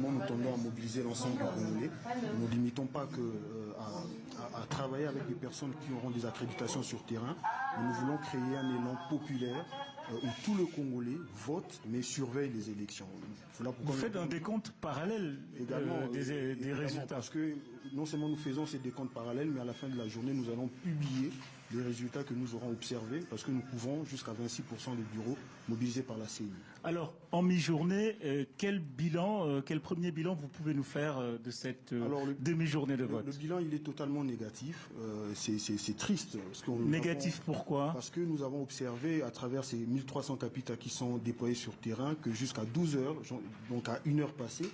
Nous tendons à mobiliser l'ensemble du Congolais. Nous ne limitons pas à travailler avec des personnes qui auront des accréditations sur terrain, mais nous voulons créer un élan populaire où tout le Congolais vote mais surveille les élections. Vous faites un décompte parallèle des résultats. Parce que non seulement nous faisons ces décomptes parallèles, mais à la fin de la journée, nous allons publier les résultats que nous aurons observés, parce que nous pouvons jusqu'à 26% des bureaux mobilisés par la CENI. Alors, en mi-journée, quel premier bilan vous pouvez nous faire de cette demi-journée de vote? Le bilan, il est totalement négatif. C'est triste. Négatif pourquoi? Parce que nous avons observé à travers ces 1300 capitales qui sont déployés sur terrain que jusqu'à 12 heures, donc à 1 heure passée,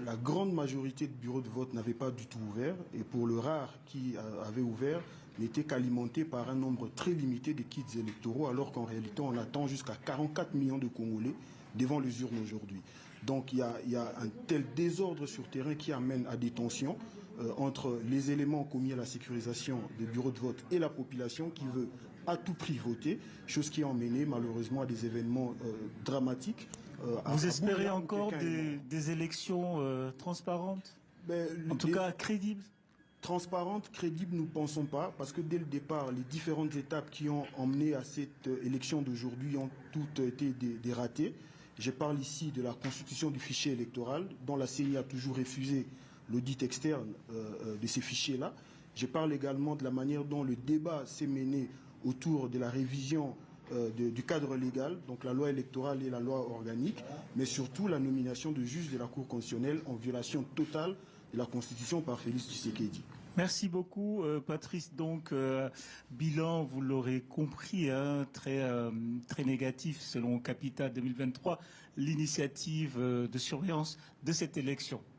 la grande majorité de bureaux de vote n'avaient pas du tout ouvert, et pour le rare qui avait ouvert, n'était qu'alimenté par un nombre très limité de kits électoraux, alors qu'en réalité on attend jusqu'à 44 millions de Congolais devant les urnes aujourd'hui. Donc il y a un tel désordre sur terrain qui amène à des tensions entre les éléments commis à la sécurisation des bureaux de vote et la population qui veut à tout prix voter, chose qui a emmené malheureusement à des événements dramatiques. Vous espérez encore des élections transparentes, en tout cas crédibles? Transparente, crédible, nous ne pensons pas, parce que dès le départ, les différentes étapes qui ont emmené à cette élection d'aujourd'hui ont toutes été des ratées. Je parle ici de la constitution du fichier électoral, dont la CENI a toujours refusé l'audit externe de ces fichiers-là. Je parle également de la manière dont le débat s'est mené autour de la révision du cadre légal, donc la loi électorale et la loi organique, mais surtout la nomination de juges de la Cour constitutionnelle en violation totale de la Constitution par Félix Tshisekedi. Merci beaucoup, Patrice. Donc, bilan, vous l'aurez compris, hein, très négatif selon Capita 2023, l'initiative de surveillance de cette élection.